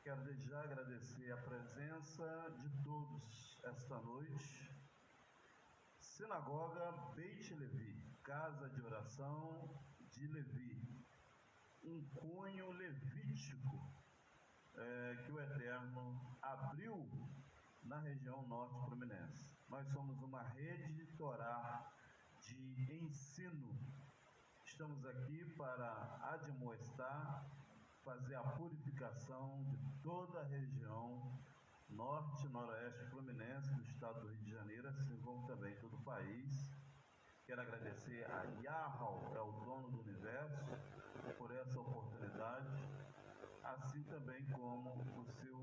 Quero desde já agradecer a presença de todos esta noite. Sinagoga Beit Levi, Casa de Oração de Levi, um cunho levítico que o Eterno abriu na região norte fluminense. Nós somos uma rede de Torá de ensino. Estamos aqui para admoestar, fazer a purificação de toda a região norte e noroeste fluminense do estado do Rio de Janeiro, assim como também todo o país. Quero agradecer a Yahweh, que é o dono do universo, por essa oportunidade, assim também como o seu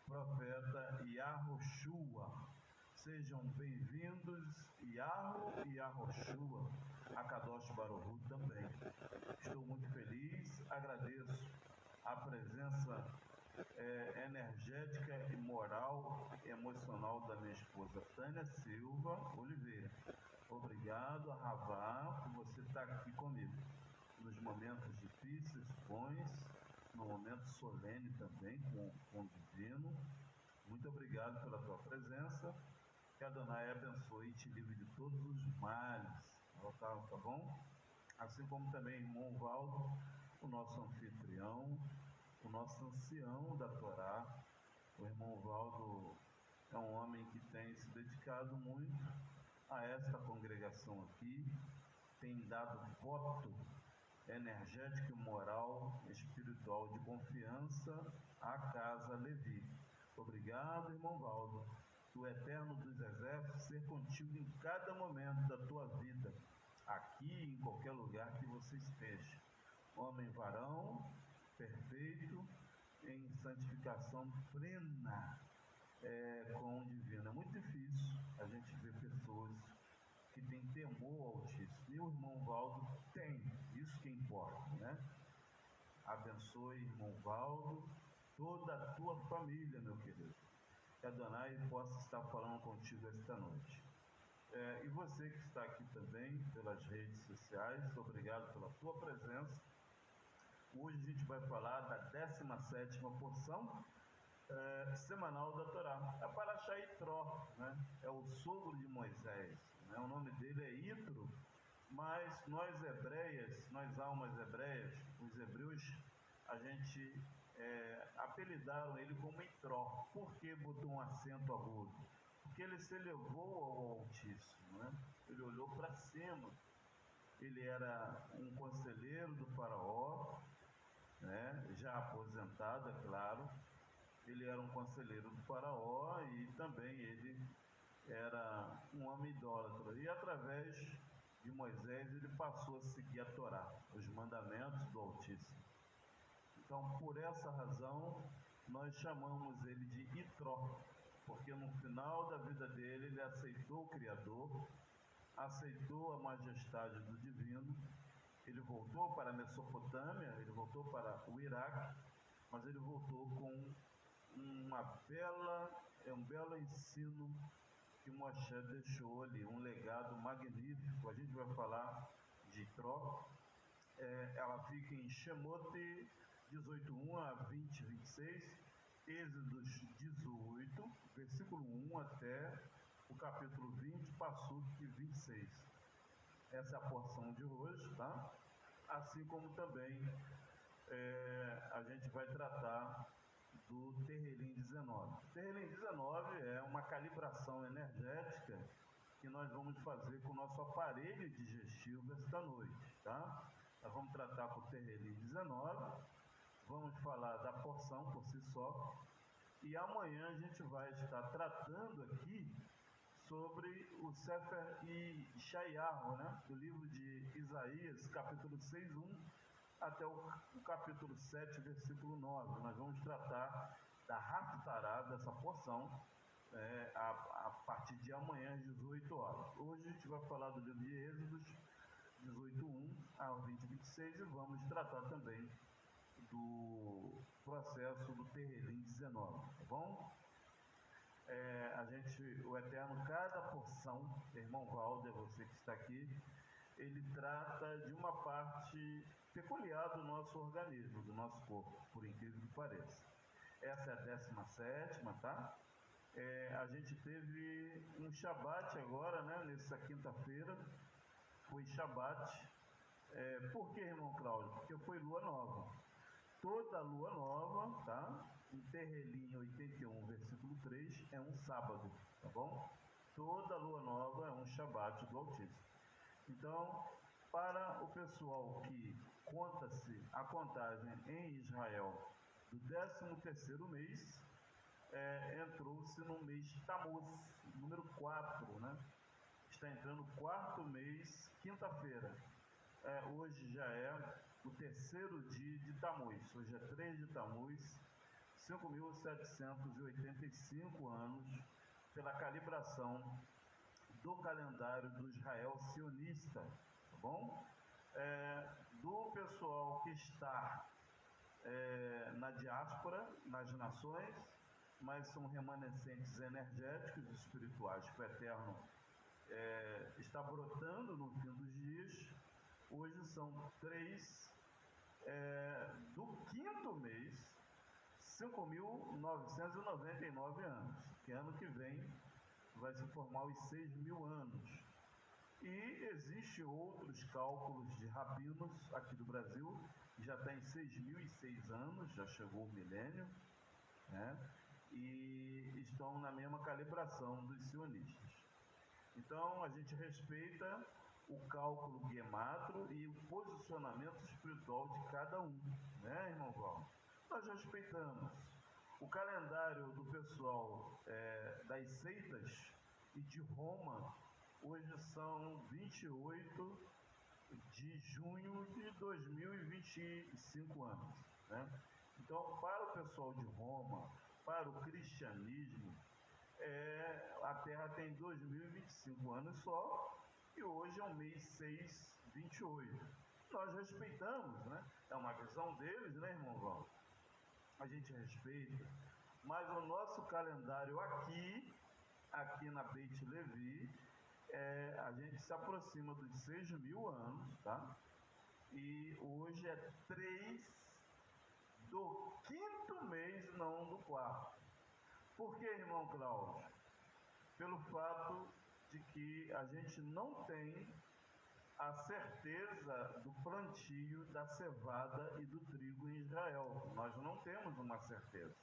profeta Yahushua. Sejam bem-vindos, Yahweh e Yahushua, a Kadosh Baruch Hu também. Estou muito feliz, agradeço a presença energética e moral e emocional da minha esposa Tânia Silva Oliveira. Obrigado, Ravá, por você estar aqui comigo nos momentos difíceis, bons, no momento solene também com o Divino. Muito obrigado pela tua presença. Que Adonai abençoe e te livre de todos os males. Tá bom? Assim como também o irmão Valdo, o nosso anfitrião, o nosso ancião da Torá. O irmão Valdo é um homem que tem se dedicado muito a esta congregação aqui, tem dado voto energético, moral, espiritual de confiança à Casa Levi. Obrigado, irmão Valdo. Que o Eterno dos Exércitos seja contigo em cada momento da tua vida, aqui e em qualquer lugar que você esteja. Homem varão, perfeito, em santificação plena com o divino. É muito difícil a gente ver pessoas que têm temor ao Altíssimo. E o irmão Valdo tem, isso que importa, né? Abençoe, irmão Valdo, toda a tua família, meu querido. Que Adonai possa estar falando contigo esta noite. E você que está aqui também pelas redes sociais, obrigado pela tua presença. Hoje a gente vai falar da 17ª porção semanal da Torá. A Parashá Itró, né? É o sogro de Moisés, né? O nome dele é Itro, mas nós hebreias, nós almas hebreias, os hebreus, a gente apelidaram ele como Itró. Por que botou um acento agudo? Porque ele se elevou ao Altíssimo, né? Ele olhou para cima. Ele era um conselheiro do faraó, né? Já aposentado, é claro. Ele era um conselheiro do faraó e também ele era um homem idólatra. E através de Moisés ele passou a seguir a Torá, os mandamentos do Altíssimo. Então, por essa razão, nós chamamos ele de Itró, porque no final da vida dele ele aceitou o Criador, aceitou a majestade do Divino. Ele voltou para a Mesopotâmia, ele voltou para o Iraque, mas ele voltou com um belo ensino que Moshe deixou ali, um legado magnífico. A gente vai falar de Itró. Ela fica em Shemot 18:1 a 20:26, Êxodos 18, versículo 1 até o capítulo 20, Passuk 26. Essa é a porção de hoje, tá? Assim como também a gente vai tratar do Terrelim 19. Terrelim 19 é uma calibração energética que nós vamos fazer com o nosso aparelho digestivo esta noite, tá? Nós vamos tratar com o Terrelim 19, vamos falar da porção por si só, e amanhã a gente vai estar tratando aqui sobre o Sefer Yeshayahu, né? Do livro de Isaías, capítulo 6:1 até o capítulo 7, versículo 9. Nós vamos tratar da Haftará, dessa porção, a partir de amanhã, às 18 horas. Hoje a gente vai falar do livro de Êxodos 18:1 a 20:26 e vamos tratar também do processo do Terrelim 19, tá bom? O Eterno, cada porção, irmão Valder, você que está aqui, ele trata de uma parte peculiar do nosso organismo, do nosso corpo, por incrível que pareça. Essa é a 17ª, tá? A gente teve um Shabat agora, né? Nessa quinta-feira, foi Shabat. Por que, irmão Cláudio? Porque foi lua nova. Toda lua nova, tá? Em Terrelim 81, versículo 3, é um sábado, tá bom? Toda lua nova é um Shabat do Altíssimo. Então, para o pessoal que conta-se a contagem em Israel do 13º mês, entrou-se no mês Tammuz, número 4, né? Está entrando o 4º mês, quinta-feira. Hoje já é o 3º dia de Tammuz. Hoje é 3 de Tammuz, 5.785 anos, pela calibração do calendário do Israel sionista, tá bom? Do pessoal que está na diáspora, nas nações, mas são remanescentes energéticos e espirituais que o Eterno está brotando no fim dos dias. Hoje são 3 do 5º mês, 5.999 anos, que ano que vem vai se formar os 6.000 anos. E existem outros cálculos de rabinos aqui do Brasil, que já está em 6.006 anos, já chegou o milênio, né? E estão na mesma calibração dos sionistas. Então, a gente respeita o cálculo guematro e o posicionamento espiritual de cada um, né, irmão Val? Nós respeitamos. O calendário do pessoal das seitas e de Roma, hoje são 28 de junho de 2025 anos, né? Então, para o pessoal de Roma, para o cristianismo, a Terra tem 2025 anos só, e hoje é o mês 6, 28. Nós respeitamos, né? É uma visão deles, né, irmão Val? A gente respeita, mas o nosso calendário aqui na Beit Levi, a gente se aproxima dos 6.000 anos, tá? E hoje é 3 do 5º mês, não do 4º. Por que, irmão Cláudio? Pelo fato de que a gente não tem a certeza do plantio da cevada e do trigo em Israel. Nós não temos uma certeza.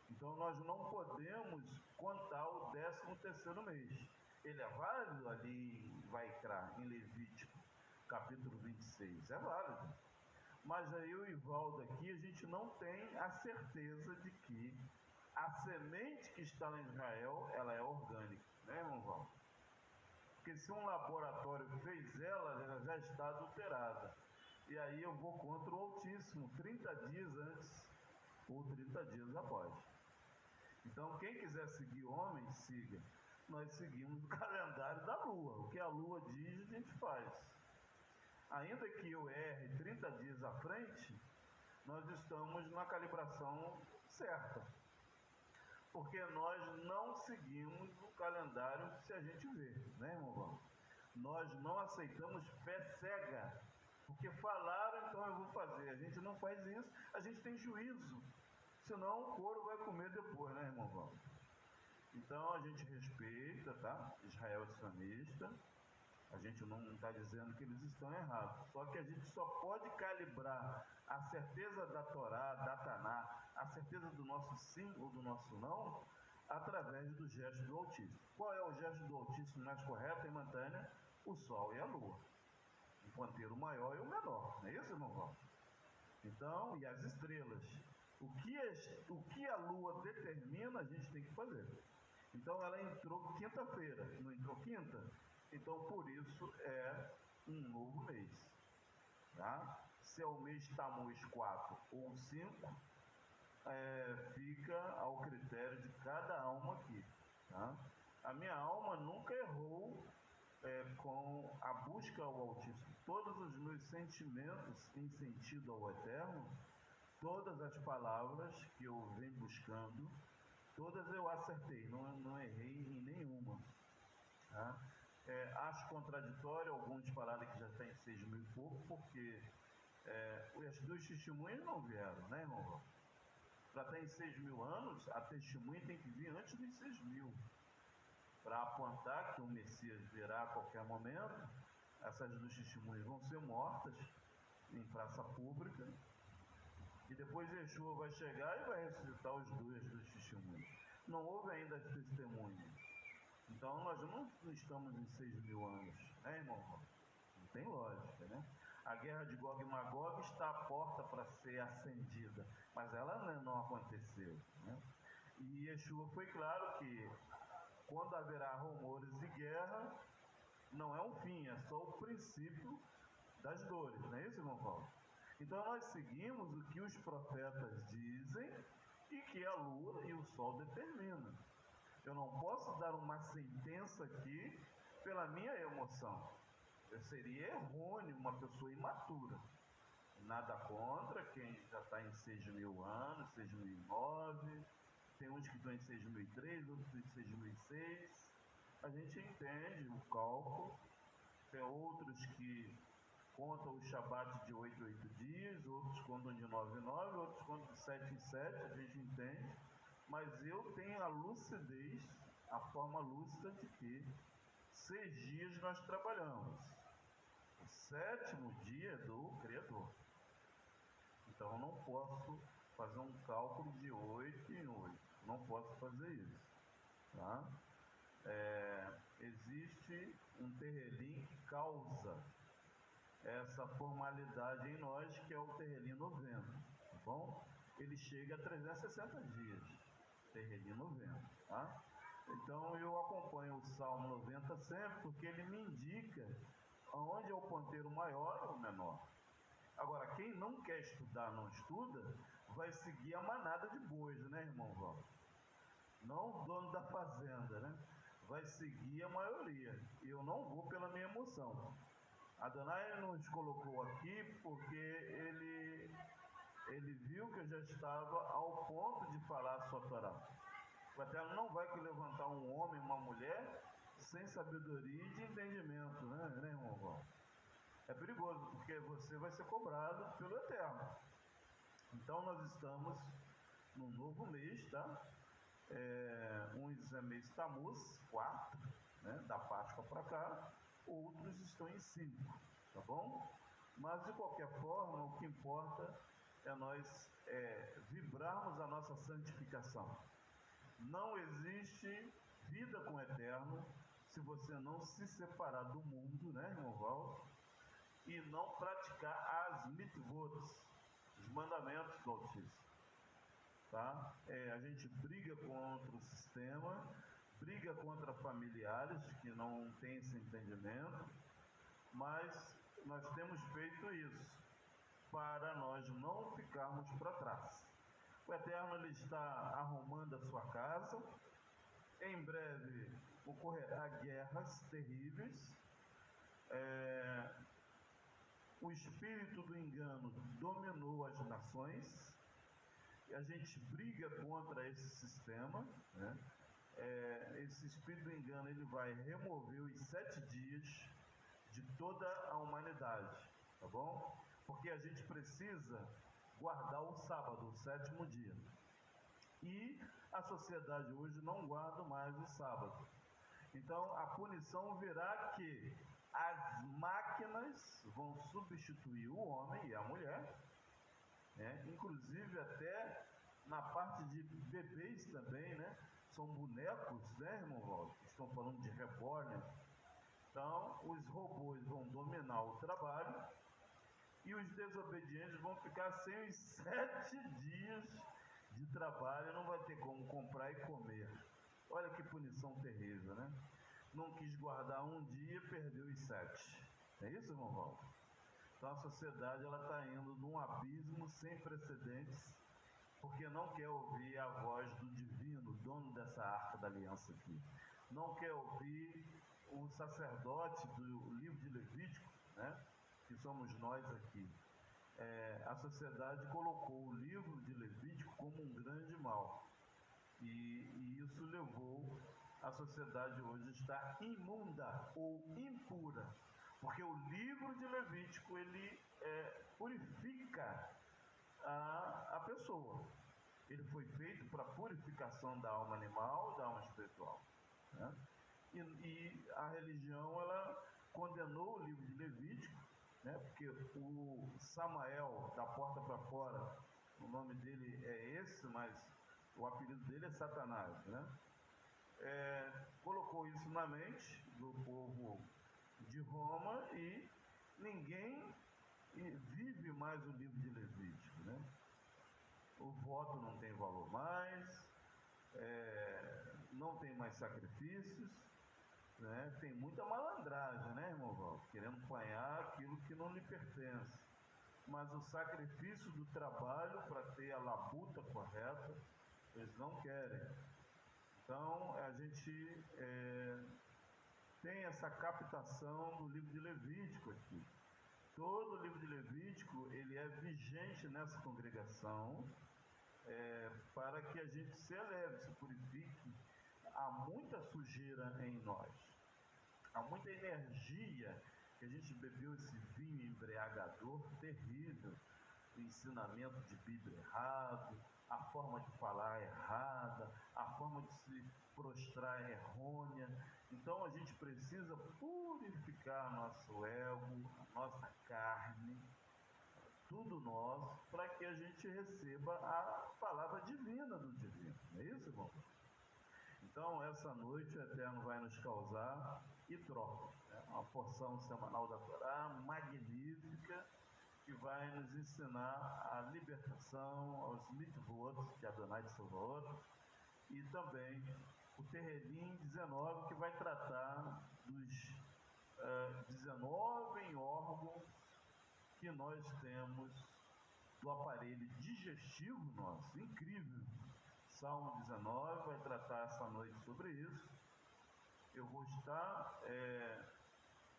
Então, nós não podemos contar o 13º mês. Ele é válido ali em Vaikra, em Levítico, capítulo 26. É válido. Mas aí eu e Ivaldo aqui, a gente não tem a certeza de que a semente que está em Israel, ela é orgânica, né, irmão Val? Porque se um laboratório fez ela já está adulterada. E aí eu vou contra o Altíssimo, 30 dias antes ou 30 dias após. Então, quem quiser seguir homem, siga. Nós seguimos o calendário da Lua. O que a Lua diz, a gente faz. Ainda que eu erre 30 dias à frente, nós estamos na calibração certa. Porque nós não seguimos o calendário se a gente vê, né, irmão? Nós não aceitamos fé cega, porque falaram, então eu vou fazer. A gente não faz isso, a gente tem juízo, senão o couro vai comer depois, né, irmão? Então a gente respeita, tá? Israel é sionista, a gente não está dizendo que eles estão errados, só que a gente só pode calibrar a certeza da Torá, da Taná, a certeza do nosso sim ou do nosso não, através do gesto do Altíssimo. Qual é o gesto do Altíssimo mais correto em Mantânia? O Sol e a Lua. O ponteiro maior e o menor, não é isso, irmão Val? Então, e as estrelas. O que a Lua determina, a gente tem que fazer. Então, ela entrou quinta-feira, não entrou quinta? Então, por isso, é um novo mês. Tá? Se é o mês Tammuz 4 ou 5, fica ao critério de cada alma aqui. Tá? A minha alma nunca errou com a busca ao Altíssimo. Todos os meus sentimentos em sentido ao Eterno, todas as palavras que eu venho buscando, todas eu acertei, não errei em nenhuma. Tá? Acho contraditório alguns falarem que já tem 6.000 e pouco, porque as duas testemunhas não vieram, né, irmão? Para estar em 6.000 anos, a testemunha tem que vir antes dos 6.000, para apontar que o Messias virá a qualquer momento. Essas duas testemunhas vão ser mortas em praça pública, e depois Yeshua vai chegar e vai ressuscitar os dois testemunhos. Não houve ainda as testemunhas. Então nós não estamos em 6.000 anos, né, irmão? Não tem lógica, né? A guerra de Gog e Magog está à porta para ser acendida, mas ela não aconteceu, né? E Yeshua foi claro que quando haverá rumores de guerra, não é um fim, é só o princípio das dores, não é isso, irmão Paulo? Então nós seguimos o que os profetas dizem e que a lua e o sol determinam. Eu não posso dar uma sentença aqui pela minha emoção. Eu seria errôneo, uma pessoa imatura. Nada contra quem já está em 6.000 anos, 6.009, tem uns que estão em 6.003, outros em 6.006. A gente entende o cálculo. Tem outros que contam o Shabat de 8 em 8 dias, outros contam de 9 em 9, outros contam de 7 em 7, a gente entende. Mas eu tenho a lucidez, a forma lúcida de que 6 dias nós trabalhamos. O 7º dia é do Criador. Então eu não posso fazer um cálculo de 8 em 8. Não posso fazer isso. Tá? Existe um terrelim que causa essa formalidade em nós, que é o terrelim 90. Tá bom? Ele chega a 360 dias. Terrelim 90. Tá? Então eu acompanho o Salmo 90 sempre, porque ele me indica onde é o ponteiro maior ou menor. Agora, quem não quer estudar, não estuda, vai seguir a manada de bois, né, irmão Val? Não o dono da fazenda, né? Vai seguir a maioria. Eu não vou pela minha emoção. Adonai nos colocou aqui porque ele viu que eu já estava ao ponto de falar a sua Torá. O Eterno não vai levantar um homem, uma mulher, sem sabedoria e de entendimento, né, irmão Val? É perigoso, porque você vai ser cobrado pelo Eterno. Então nós estamos num novo mês, tá? Uns é mês Tammuz, 4, né? Da Páscoa para cá, outros estão em 5, tá bom? Mas de qualquer forma, o que importa é nós vibrarmos a nossa santificação. Não existe vida com o Eterno se você não se separar do mundo, né, irmão Val? E não praticar as mitzvot, os mandamentos do Altíssimo. Tá? A gente briga contra o sistema, briga contra familiares que não têm esse entendimento, mas nós temos feito isso para nós não ficarmos para trás. O Eterno ele está arrumando a sua casa, em breve ocorrerá guerras terríveis, o espírito do engano dominou as nações, e a gente briga contra esse sistema, né? Esse espírito do engano ele vai remover os 7 dias de toda a humanidade, tá bom? Porque a gente precisa guardar o sábado, o 7º dia. E a sociedade hoje não guarda mais o sábado. Então a punição virá que as máquinas vão substituir o homem e a mulher, né? Inclusive até na parte de bebês também, né? São bonecos, né, irmão Walter? Estão falando de reborn. Então os robôs vão dominar o trabalho e os desobedientes vão ficar sem os 7 dias de trabalho, não vai ter como comprar e comer. Olha que punição terrível, né? Não quis guardar um dia, perdeu os 7. É isso, irmão Walter? Então a sociedade está indo num abismo sem precedentes, porque não quer ouvir a voz do divino, dono dessa arca da aliança aqui. Não quer ouvir o sacerdote do livro de Levítico, né? Que somos nós aqui. A sociedade colocou o livro de Levítico como um grande mal. E isso levou a sociedade hoje a estar imunda ou impura. Porque o livro de Levítico, ele purifica a pessoa. Ele foi feito para a purificação da alma animal e da alma espiritual, né? E a religião, ela condenou o livro de Levítico, né? Porque o Samael, da porta para fora, o nome dele é esse, mas o apelido dele é Satanás, né? Colocou isso na mente do povo de Roma e ninguém vive mais o livro de Levítico, né? O voto não tem valor mais, não tem mais sacrifícios, né? Tem muita malandragem, né, irmão Val? Querendo apanhar aquilo que não lhe pertence. Mas o sacrifício do trabalho para ter a labuta correta, eles não querem. Então, a gente tem essa captação do livro de Levítico aqui. Todo o livro de Levítico, ele é vigente nessa congregação, para que a gente se eleve, se purifique. Há muita sujeira em nós, há muita energia que a gente bebeu esse vinho embriagador terrível, o ensinamento de Bíblia errado, a forma de falar errada, a forma de se prostrar errônea. Então a gente precisa purificar nosso ego, nossa carne, tudo nosso, para que a gente receba a palavra divina do divino. Não é isso, irmão? Então, essa noite o Eterno vai nos causar Itró, né? Uma porção semanal da Torá magnífica, que vai nos ensinar a libertação, aos mitvot, que é Adonai de Salvador, e também o Terrelim 19, que vai tratar dos 19 órgãos que nós temos do aparelho digestivo nosso. Incrível! Salmo 19 vai tratar essa noite sobre isso. Eu vou estar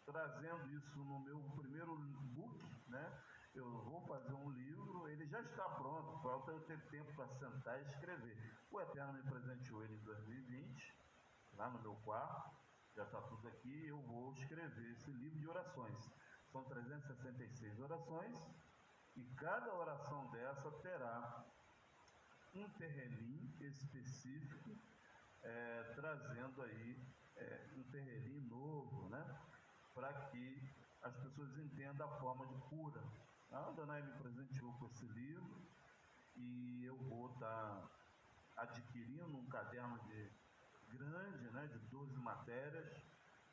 trazendo isso no meu primeiro book, né? Eu vou fazer um livro, ele já está pronto, falta eu ter tempo para sentar e escrever. O Eterno me presenteou ele em 2020, lá no meu quarto, já está tudo aqui, eu vou escrever esse livro de orações. São 366 orações, e cada oração dessa terá um terrelim específico, trazendo aí um terrelim novo, né? Para que as pessoas entendam a forma de cura. A Adonai me presenteou com esse livro e eu vou estar adquirindo um caderno grande, né, de 12 matérias,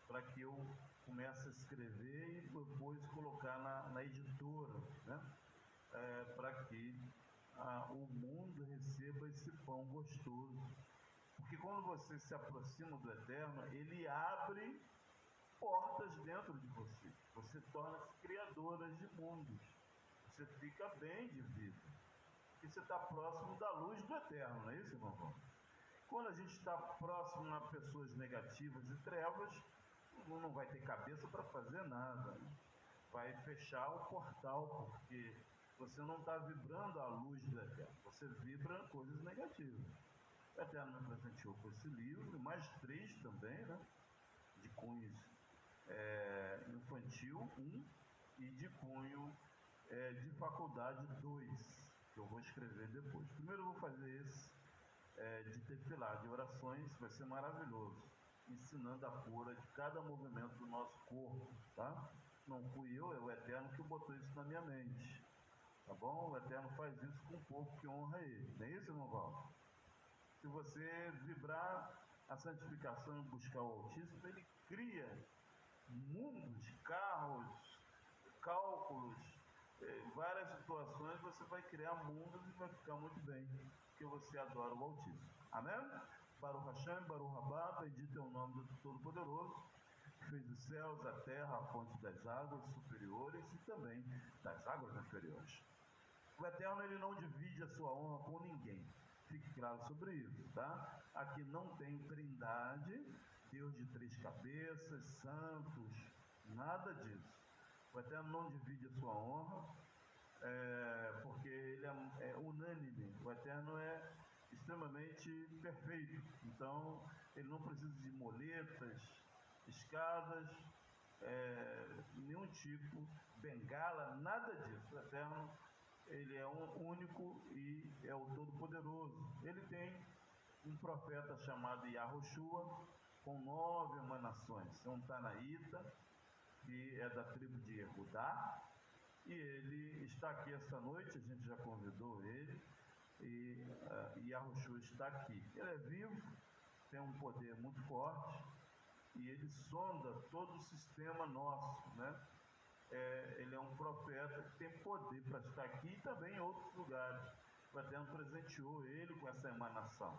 para que eu comece a escrever e depois colocar na editora, né? Para que o mundo receba esse pão gostoso. Porque quando você se aproxima do Eterno, ele abre portas dentro de você. Você torna-se criadora de mundos. Você fica bem de vida. Porque você está próximo da luz do Eterno, não é isso, irmão? Quando a gente está próximo a pessoas negativas e trevas, não vai ter cabeça para fazer nada, né? Vai fechar o portal, porque você não está vibrando a luz do Eterno, você vibra coisas negativas. O Eterno me presenteou com esse livro, mais 3 também, né? De cunhos infantil 1 e de cunho de faculdade 2, que eu vou escrever depois. Primeiro eu vou fazer esse de tefilá, de orações, vai ser maravilhoso, ensinando a cura de cada movimento do nosso corpo, tá? Não fui eu, é o Eterno que botou isso na minha mente, tá bom? O Eterno faz isso com o povo que honra ele, não é isso, irmão Val? Se você vibrar a santificação e buscar o Altíssimo, ele cria mundos, carros, cálculos, várias situações, você vai criar mundos e vai ficar muito bem, porque você adora o Altíssimo. Amém? Baruch Hashem, Baruch Rabá, bendito é o nome do Todo-Poderoso, que fez os céus, a terra, a fonte das águas superiores e também das águas inferiores. O Eterno, ele não divide a sua honra com ninguém. Fique claro sobre isso, tá? Aqui não tem trindade, Deus de 3 cabeças, santos, nada disso. O Eterno não divide a sua honra, porque ele é unânime. O Eterno é extremamente perfeito. Então, ele não precisa de moletas, escadas, nenhum tipo, bengala, nada disso. O Eterno ele é um único e é o Todo-Poderoso. Ele tem um profeta chamado Yahushua, com 9 emanações. É um tanaíta, que é da tribo de Judá, e ele está aqui esta noite, a gente já convidou ele, e Yahushua está aqui. Ele é vivo, tem um poder muito forte, e ele sonda todo o sistema nosso, né? Ele é um profeta que tem poder para estar aqui e também em outros lugares. O Eterno presenteou ele com essa emanação.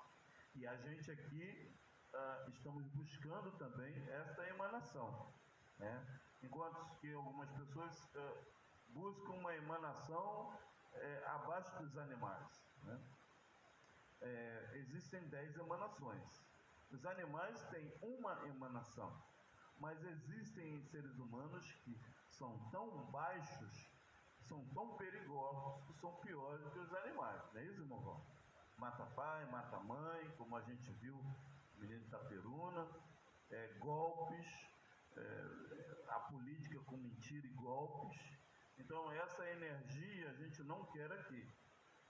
E a gente aqui estamos buscando também essa emanação, né? Enquanto que algumas pessoas buscam uma emanação abaixo dos animais, né? Existem 10 emanações. Os animais têm uma emanação, mas existem seres humanos que são tão baixos, são tão perigosos, que são piores que os animais, não é isso, irmão João? Mata pai, mata mãe, como a gente viu, o menino de Itaperuna, golpes, a política com mentira e golpes. Então essa energia a gente não quer aqui.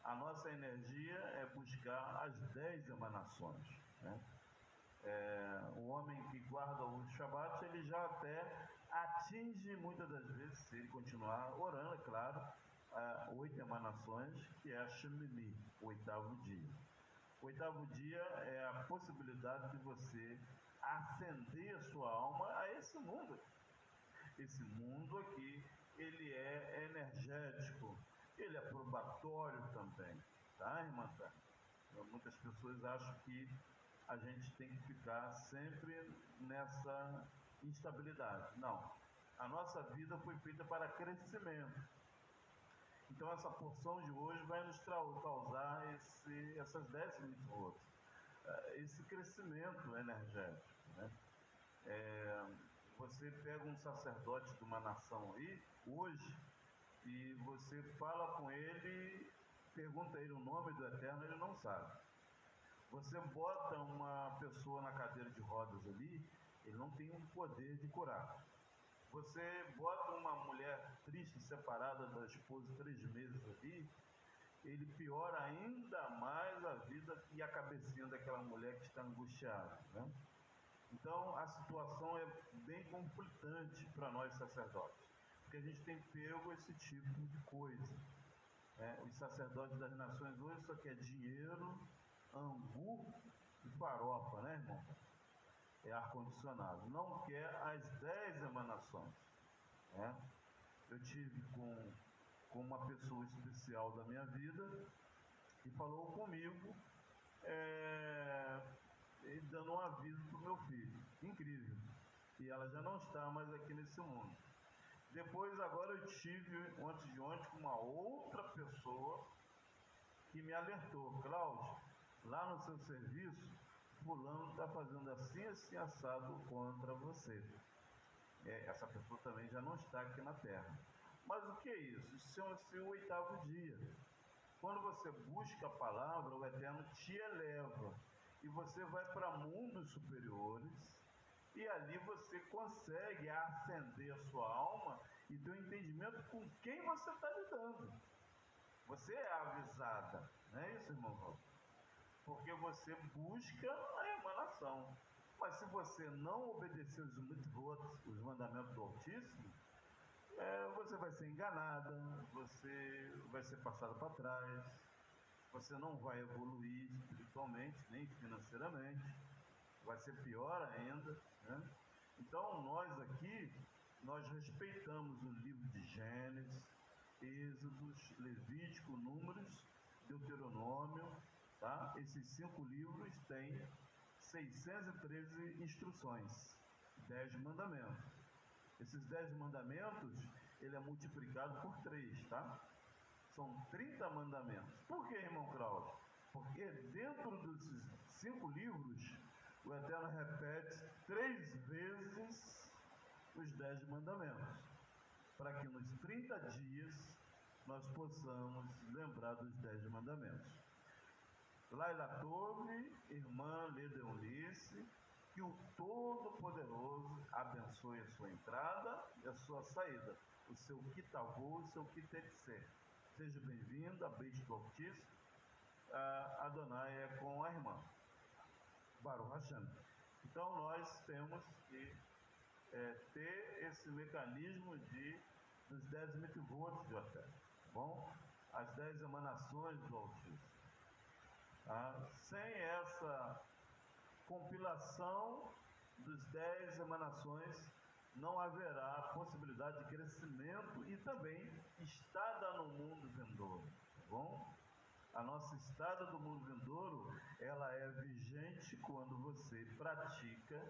A nossa energia é buscar as 10 emanações, né? O homem que guarda o Shabat, ele já até atinge muitas das vezes, se ele continuar orando, é claro, 8 emanações, que é a Shemini, o 8º dia. O 8º dia é a possibilidade de você ascender a sua alma a esse mundo. Esse mundo aqui, ele é energético, ele é probatório também, tá, irmã? Muitas pessoas acham que a gente tem que ficar sempre nessa instabilidade. Não. A nossa vida foi feita para crescimento. Então essa porção de hoje vai nos causar essas 10 minutos, esse crescimento energético, né? Você pega um sacerdote de uma nação aí, hoje, e você fala com ele, pergunta a ele o nome do Eterno, ele não sabe. Você bota uma pessoa na cadeira de rodas ali, ele não tem um poder de curar. Você bota uma mulher triste, separada da esposa 3 meses ali, ele piora ainda mais a vida e a cabecinha daquela mulher que está angustiada, né? Então a situação é bem conflitante para nós sacerdotes, porque a gente tem pego esse tipo de coisa, né? Os sacerdotes das nações hoje só quer dinheiro, angu e farofa, né, irmão? É ar-condicionado. Não quer as 10 emanações, né? Eu tive com uma pessoa especial da minha vida que falou comigo, dando um aviso para o meu filho. Incrível. E ela já não está mais aqui nesse mundo. Depois, agora eu tive, antes de ontem, com uma outra pessoa que me alertou: Cláudio, lá no seu serviço, fulano está fazendo assim, assim, assado contra você. Essa pessoa também já não está aqui na Terra. Mas o que é isso? Isso é o 8º dia. Quando você busca a palavra, o Eterno te eleva e você vai para mundos superiores, e ali você consegue ascender a sua alma e ter um entendimento com quem você está lidando. Você é avisada, não é isso, irmão Paulo? Porque você busca a emanação. Mas se você não obedecer os mitzvot, os mandamentos do Altíssimo, você vai ser enganada, você vai ser passada para trás, você não vai evoluir espiritualmente, nem financeiramente, vai ser pior ainda, né? Então nós aqui, nós respeitamos o livro de Gênesis, Êxodos, Levítico, Números, Deuteronômio, tá? Esses 5 livros têm 613 instruções, 10 mandamentos. Esses 10 mandamentos, ele é multiplicado por 3, tá? São 30 mandamentos. Por que, irmão Cláudio? Porque dentro desses 5 livros, o Eterno repete 3 vezes os 10 mandamentos, para que nos 30 dias nós possamos lembrar dos 10 mandamentos. Laila Tove, irmã Leda Eunice, que o Todo-Poderoso abençoe a sua entrada e a sua saída, o seu Kitavô e o seu Kitetsê. seja bem-vinda, beijo do Altíssimo. Adonai é com a irmã, Baruch Hashem. Então nós temos que ter esse mecanismo dos 10 mitzvot de Oté, tá bom? As 10 emanações do Altíssimo. Sem essa compilação dos 10 emanações, não haverá possibilidade de crescimento e também estada no mundo vindouro, tá bom? A nossa estada do mundo vindouro, ela é vigente quando você pratica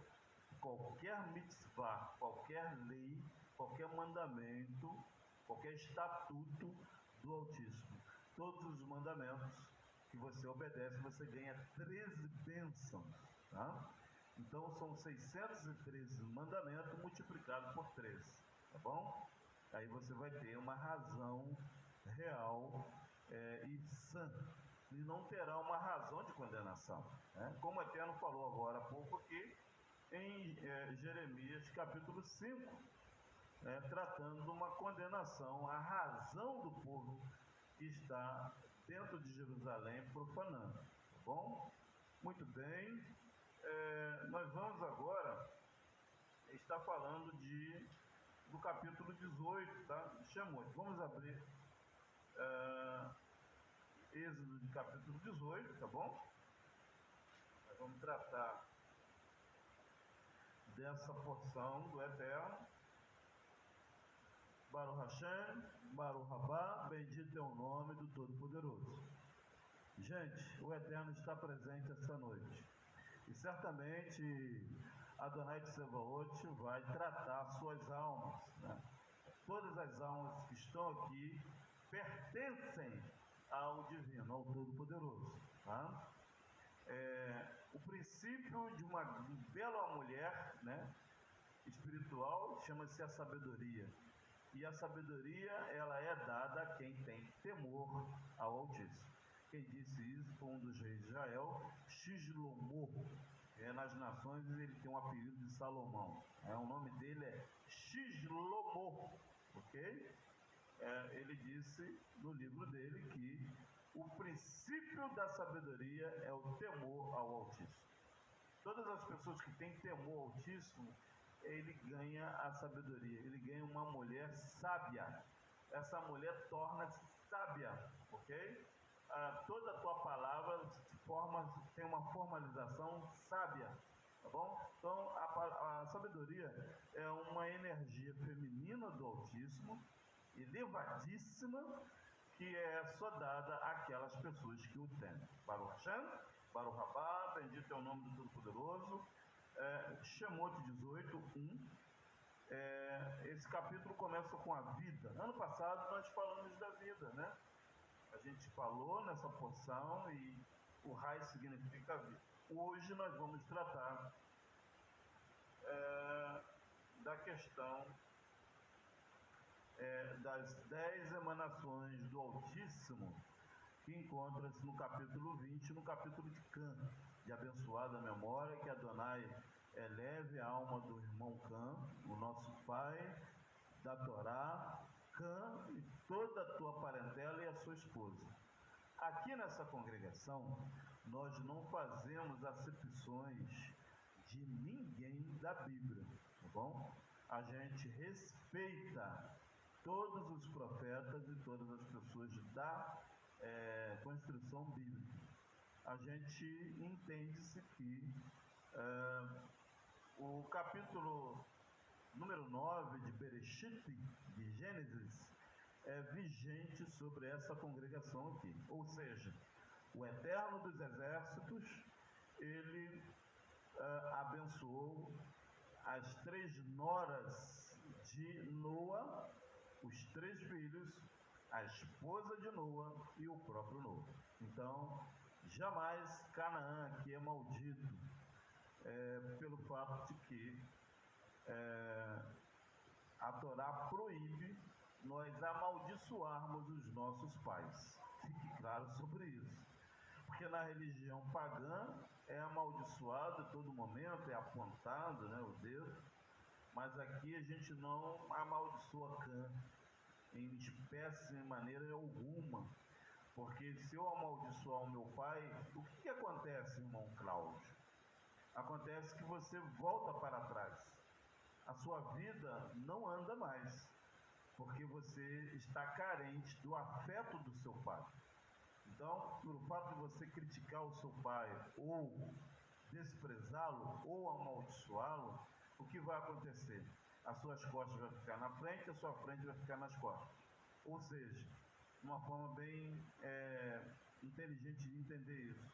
qualquer mitzvah, qualquer lei, qualquer mandamento, qualquer estatuto do Altíssimo. Todos os mandamentos que você obedece, você ganha 13 bênçãos, tá? Então são 613 mandamentos multiplicados por 13, tá bom? Aí você vai ter uma razão real e sã, e não terá uma razão de condenação, né? Como o Eterno falou agora há pouco aqui, em Jeremias capítulo 5, tratando de uma condenação à razão do povo que está dentro de Jerusalém profanando, tá bom? Muito bem, nós vamos agora estar falando do capítulo 18, tá? Shemot. Vamos abrir Êxodo de capítulo 18, tá bom? Nós vamos tratar dessa porção do Eterno. Baruch Hashem, Baruch Rabá, bendito é o nome do Todo-Poderoso. Gente, o Eterno está presente esta noite. E certamente Adonai Tsevaot vai tratar suas almas, né? Todas as almas que estão aqui pertencem ao Divino, ao Todo-Poderoso, tá? O princípio de uma bela mulher, né, espiritual, chama-se a sabedoria. E a sabedoria, ela é dada a quem tem temor ao Altíssimo. Quem disse isso foi um dos reis de Israel, Shlomo. Nas nações ele tem um apelido de Salomão. O nome dele é Shlomo, ok? Ele disse no livro dele que o princípio da sabedoria é o temor ao Altíssimo. Todas as pessoas que têm temor ao Altíssimo, ele ganha a sabedoria, ele ganha uma mulher sábia. Essa mulher torna-se sábia, ok? Toda a tua palavra tem uma formalização sábia, tá bom? Então a sabedoria é uma energia feminina do Altíssimo, elevadíssima, que é só dada àquelas pessoas que o têm. Baruch Hashem, Baruch Rabá, bendito é o nome do Todo-Poderoso. Shemot 18, 1. Esse capítulo começa com a vida. Ano passado nós falamos da vida, né? A gente falou nessa porção e o Rai significa vida. Hoje nós vamos tratar da questão das 10 emanações do Altíssimo, que encontra-se no capítulo 20, no capítulo de Cã, de abençoada memória, que Adonai eleve a alma do irmão Cã, o nosso pai, da Torá, Cã e toda a tua parentela e a sua esposa. Aqui nessa congregação, nós não fazemos acepções de ninguém da Bíblia, tá bom? A gente respeita todos os profetas e todas as pessoas da construção bíblica. A gente entende-se que o capítulo número 9 de Bereshit, de Gênesis, é vigente sobre essa congregação aqui. Ou seja, o Eterno dos Exércitos, ele abençoou as 3 noras de Noa, os 3 filhos, a esposa de Noa e o próprio Noa. Então, jamais Canaã aqui é maldito, pelo fato de que a Torá proíbe nós amaldiçoarmos os nossos pais. Fique claro sobre isso. Porque na religião pagã é amaldiçoado a todo momento, é apontado, né, o dedo. Mas aqui a gente não amaldiçoa Cã. em espécie, de maneira alguma. Porque se eu amaldiçoar o meu pai, o que acontece, irmão Cláudio? Acontece que você volta para trás. A sua vida não anda mais, porque você está carente do afeto do seu pai. Então, pelo fato de você criticar o seu pai, ou desprezá-lo, ou amaldiçoá-lo, o que vai acontecer? As suas costas vão ficar na frente, a sua frente vai ficar nas costas. Ou seja, uma forma bem inteligente de entender isso.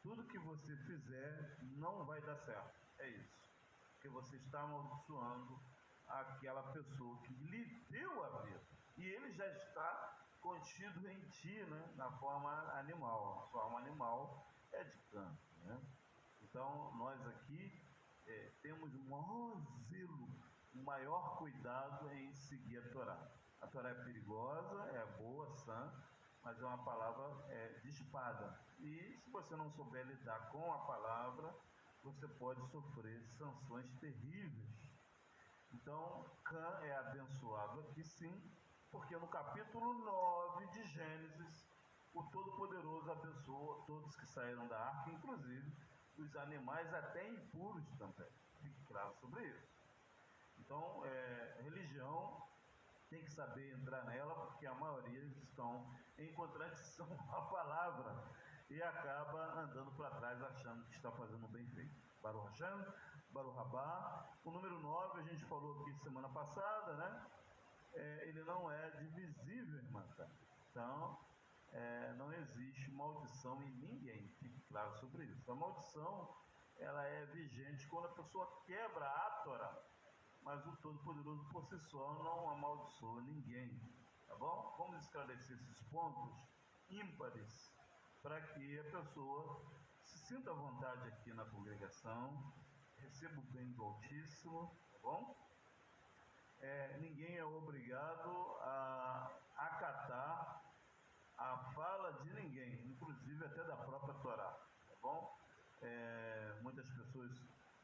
Tudo que você fizer não vai dar certo. É isso. Porque você está amaldiçoando aquela pessoa que lhe deu a vida. E ele já está contido em ti, né? Na forma animal. A sua alma animal é de canto, né? Então, nós aqui temos o maior zelo, o maior cuidado em seguir a Torá. A Torá é perigosa, é boa, sã, mas é uma palavra de espada. E se você não souber lidar com a palavra, você pode sofrer sanções terríveis. Então, Cã é abençoado aqui sim, porque no capítulo 9 de Gênesis, o Todo-Poderoso abençoa todos que saíram da arca, inclusive os animais até impuros também. Fique claro sobre isso. Então, religião tem que saber entrar nela, porque a maioria estão em contradição com a palavra e acaba andando para trás achando que está fazendo bem feito. Baruch Hashem, Baruch Rabá. O número 9, a gente falou aqui semana passada, né? Ele não é divisível, irmã. Então, não existe maldição em ninguém, fique claro sobre isso. A maldição, ela é vigente quando a pessoa quebra a Torá, mas o Todo-Poderoso por si só não amaldiçoa ninguém, tá bom? Vamos esclarecer esses pontos ímpares para que a pessoa se sinta à vontade aqui na congregação, receba o bem do Altíssimo, tá bom? Ninguém é obrigado a acatar a fala de ninguém, inclusive até da própria Torá, tá bom? Muitas pessoas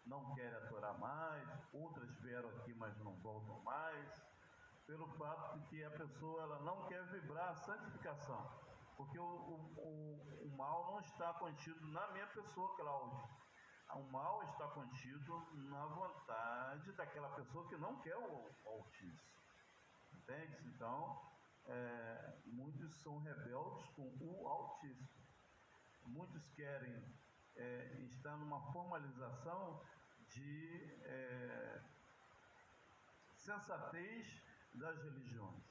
não querem a Torá mais, outras vieram aqui, mas não voltam mais, pelo fato de que a pessoa ela não quer vibrar a santificação, porque o mal não está contido na minha pessoa, Cláudio. O mal está contido na vontade daquela pessoa que não quer o Altíssimo. Entende? Então, muitos são rebeldes com o Altíssimo. Muitos querem estar numa formalização de sensatez das religiões.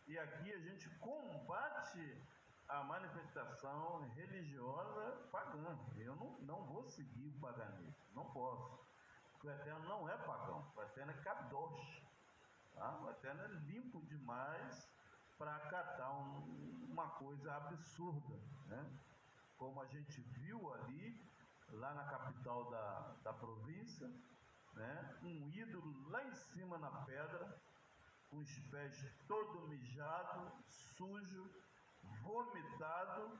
E aqui a gente combate a manifestação religiosa pagã. Eu não vou seguir o paganismo, não posso. Porque o Eterno não é pagão, o Eterno é kadosh. Tá? O Eterno é limpo demais para acatar uma coisa absurda, né? Como a gente viu ali, lá na capital da província, né? Um ídolo lá em cima na pedra, com os pés todo mijado, sujo, vomitado,